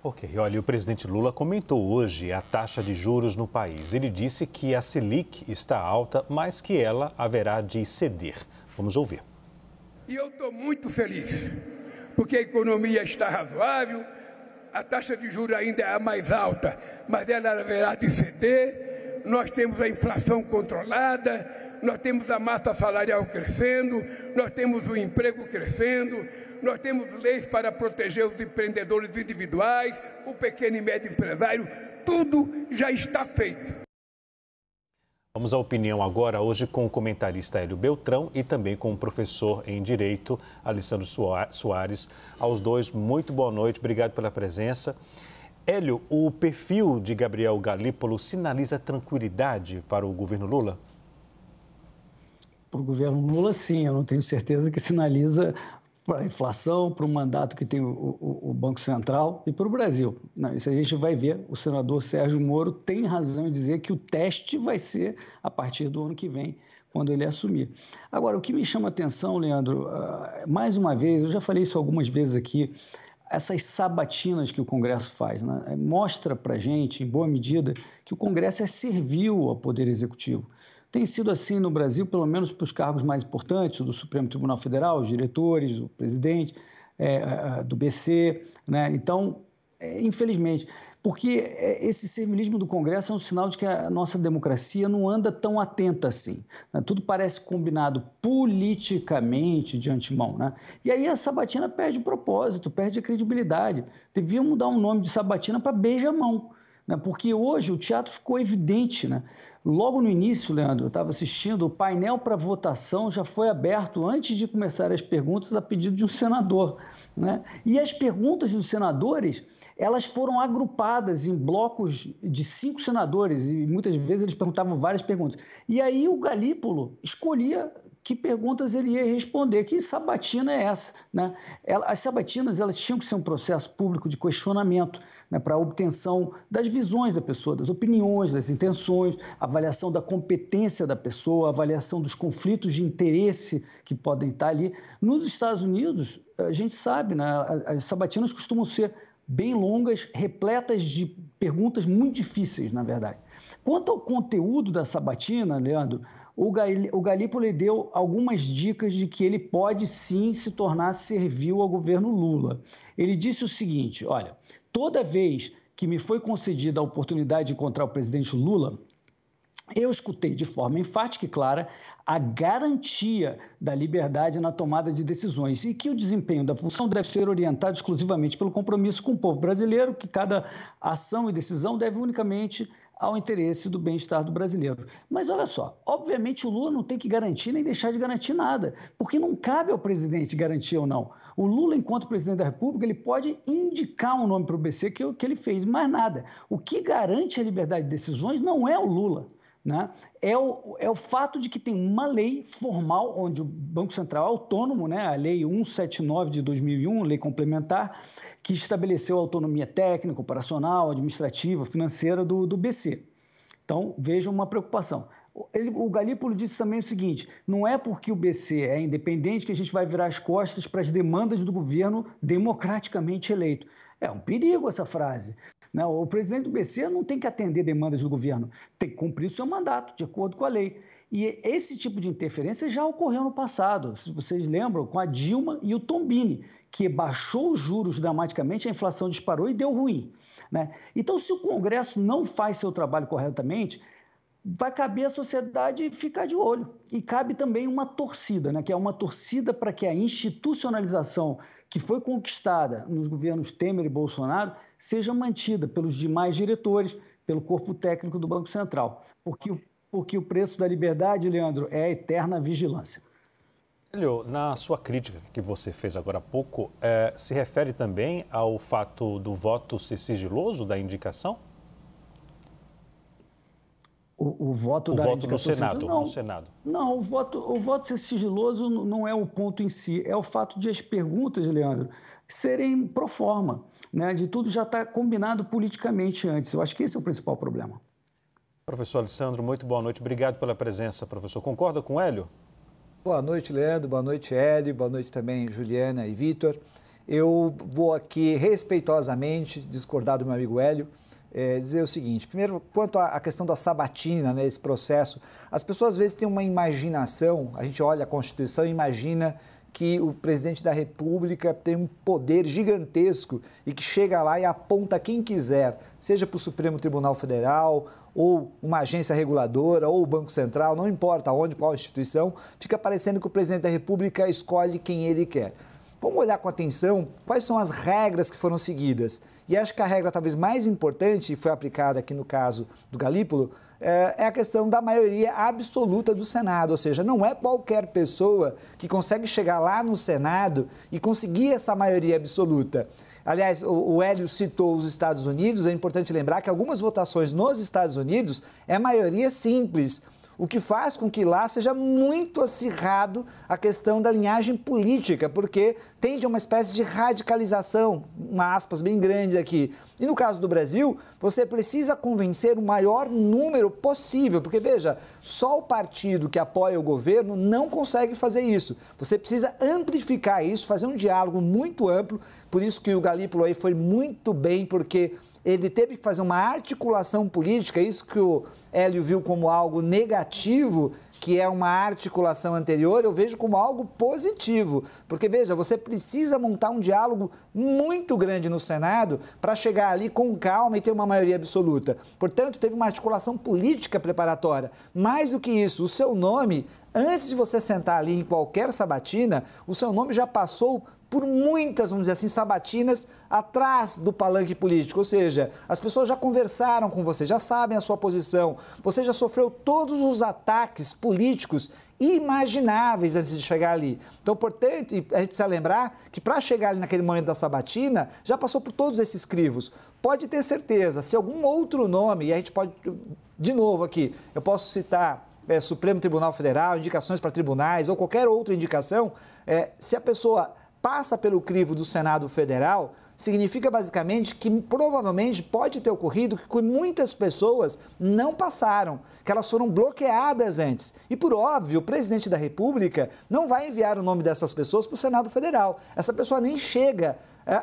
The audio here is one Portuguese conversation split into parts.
Ok, olha, o presidente Lula comentou hoje a taxa de juros no país. Ele disse que a Selic está alta, mas que ela haverá de ceder. Vamos ouvir. E eu estou muito feliz, porque a economia está razoável, a taxa de juros ainda é a mais alta, mas ela haverá de ceder. Nós temos a inflação controlada, nós temos a massa salarial crescendo, nós temos o emprego crescendo, nós temos leis para proteger os empreendedores individuais, o pequeno e médio empresário, tudo já está feito. Vamos à opinião agora, hoje com o comentarista Hélio Beltrão e também com o professor em Direito, Alessandro Soares. Aos dois, muito boa noite, obrigado pela presença. Hélio, o perfil de Gabriel Galípolo sinaliza tranquilidade para o governo Lula? Para o governo Lula, sim, eu não tenho certeza que sinaliza para a inflação, para o mandato que tem o Banco Central e para o Brasil. Não, isso a gente vai ver. O senador Sérgio Moro tem razão em dizer que o teste vai ser a partir do ano que vem, quando ele assumir. Agora, o que me chama a atenção, Leandro, mais uma vez, eu já falei isso algumas vezes aqui, essas sabatinas que o Congresso faz, né? Mostra para a gente, em boa medida, que o Congresso é servil ao Poder Executivo. Tem sido assim no Brasil, pelo menos para os cargos mais importantes, do Supremo Tribunal Federal, os diretores, o presidente do BC, né? Então, infelizmente, porque esse servilismo do Congresso é um sinal de que a nossa democracia não anda tão atenta assim, né? Tudo parece combinado politicamente de antemão, né? E aí a sabatina perde o propósito, perde a credibilidade. Deviam mudar o nome de sabatina para beija-mão, né? Porque hoje o teatro ficou evidente, né? Logo no início, Leandro, eu estava assistindo, o painel para votação já foi aberto antes de começar as perguntas a pedido de um senador, né? E as perguntas dos senadores, elas foram agrupadas em blocos de 5 senadores e muitas vezes eles perguntavam várias perguntas. E aí o Galípolo escolhia que perguntas ele ia responder. Que sabatina é essa, né? As sabatinas, elas tinham que ser um processo público de questionamento, né, para a obtenção das visões da pessoa, das opiniões, das intenções, avaliação da competência da pessoa, avaliação dos conflitos de interesse que podem estar ali. Nos Estados Unidos, a gente sabe, né, as sabatinas costumam ser bem longas, repletas de perguntas muito difíceis, na verdade. Quanto ao conteúdo da sabatina, Leandro, o Galípolo deu algumas dicas de que ele pode sim se tornar servil ao governo Lula. Ele disse o seguinte: olha, toda vez que me foi concedida a oportunidade de encontrar o presidente Lula, eu escutei de forma enfática e clara a garantia da liberdade na tomada de decisões e que o desempenho da função deve ser orientado exclusivamente pelo compromisso com o povo brasileiro, que cada ação e decisão deve unicamente ao interesse do bem-estar do brasileiro. Mas olha só, obviamente o Lula não tem que garantir nem deixar de garantir nada, porque não cabe ao presidente garantir ou não. O Lula, enquanto presidente da República, ele pode indicar um nome para o BC que ele fez, mais nada. O que garante a liberdade de decisões não é o Lula, né? É o fato de que tem uma lei formal, onde o Banco Central é autônomo, né? A Lei 179 de 2001, lei complementar, que estabeleceu a autonomia técnica, operacional, administrativa, financeira do BC. Então, vejam uma preocupação. O Galípolo disse também o seguinte: não é porque o BC é independente que a gente vai virar as costas para as demandas do governo democraticamente eleito. É um perigo essa frase. O presidente do BC não tem que atender demandas do governo, tem que cumprir o seu mandato, de acordo com a lei. E esse tipo de interferência já ocorreu no passado, se vocês lembram, com a Dilma e o Tombini, que baixou os juros dramaticamente, a inflação disparou e deu ruim, né? Então, se o Congresso não faz seu trabalho corretamente, vai caber à sociedade ficar de olho. E cabe também uma torcida, né, que é uma torcida para que a institucionalização que foi conquistada nos governos Temer e Bolsonaro seja mantida pelos demais diretores, pelo corpo técnico do Banco Central. Porque o preço da liberdade, Leandro, é a eterna vigilância. Hélio, na sua crítica que você fez agora há pouco, se refere também ao fato do voto ser sigiloso da indicação? O voto da indicação no Senado. Não, o voto ser sigiloso não é o ponto em si, é o fato de as perguntas, Leandro, serem pro forma, né? De tudo já estar combinado politicamente antes. Eu acho que esse é o principal problema. Professor Alessandro, muito boa noite. Obrigado pela presença, professor. Concorda com o Hélio? Boa noite, Leandro. Boa noite, Hélio. Boa noite também, Juliana e Vitor. Eu vou aqui respeitosamente discordar do meu amigo Hélio, dizer o seguinte: primeiro, quanto à questão da sabatina, né, esse processo, as pessoas às vezes têm uma imaginação, a gente olha a Constituição e imagina que o presidente da República tem um poder gigantesco e que chega lá e aponta quem quiser, seja para o Supremo Tribunal Federal, ou uma agência reguladora, ou o Banco Central, não importa onde, qual instituição, fica parecendo que o presidente da República escolhe quem ele quer. Vamos olhar com atenção quais são as regras que foram seguidas. E acho que a regra talvez mais importante, e foi aplicada aqui no caso do Galípolo, é a questão da maioria absoluta do Senado, ou seja, não é qualquer pessoa que consegue chegar lá no Senado e conseguir essa maioria absoluta. Aliás, o Hélio citou os Estados Unidos, é importante lembrar que algumas votações nos Estados Unidos é maioria simples, o que faz com que lá seja muito acirrado a questão da linhagem política, porque tende a uma espécie de radicalização, uma aspas bem grande aqui. E no caso do Brasil, você precisa convencer o maior número possível, porque veja, só o partido que apoia o governo não consegue fazer isso. Você precisa amplificar isso, fazer um diálogo muito amplo, por isso que o Galípolo aí foi muito bem, porque ele teve que fazer uma articulação política, isso que o Hélio viu como algo negativo, que é uma articulação anterior, eu vejo como algo positivo. Porque, veja, você precisa montar um diálogo muito grande no Senado para chegar ali com calma e ter uma maioria absoluta. Portanto, teve uma articulação política preparatória. Mais do que isso, o seu nome, antes de você sentar ali em qualquer sabatina, o seu nome já passou por muitas, vamos dizer assim, sabatinas atrás do palanque político, ou seja, as pessoas já conversaram com você, já sabem a sua posição, você já sofreu todos os ataques políticos imagináveis antes de chegar ali. Então, portanto, a gente precisa lembrar que para chegar ali naquele momento da sabatina, já passou por todos esses crivos. Pode ter certeza, se algum outro nome, e a gente pode, de novo aqui, eu posso citar Supremo Tribunal Federal, indicações para tribunais ou qualquer outra indicação, se a pessoa passa pelo crivo do Senado Federal, significa basicamente que provavelmente pode ter ocorrido que muitas pessoas não passaram, que elas foram bloqueadas antes. E por óbvio, o presidente da República não vai enviar o nome dessas pessoas para o Senado Federal. Essa pessoa nem chega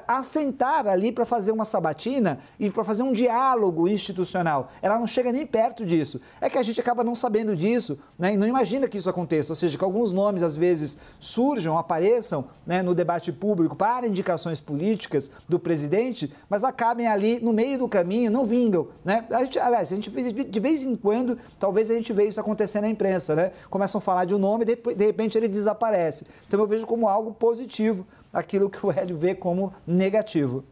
a sentar ali para fazer uma sabatina e para fazer um diálogo institucional. Ela não chega nem perto disso. É que a gente acaba não sabendo disso, né? E não imagina que isso aconteça, ou seja, que alguns nomes às vezes surjam, apareçam, né, no debate público para indicações políticas do presidente, mas acabem ali no meio do caminho, não vingam, né? Aliás, a gente de vez em quando, talvez a gente veja isso acontecer na imprensa, né? Começam a falar de um nome e de repente ele desaparece. Então eu vejo como algo positivo aquilo que o Hélio vê como negativo.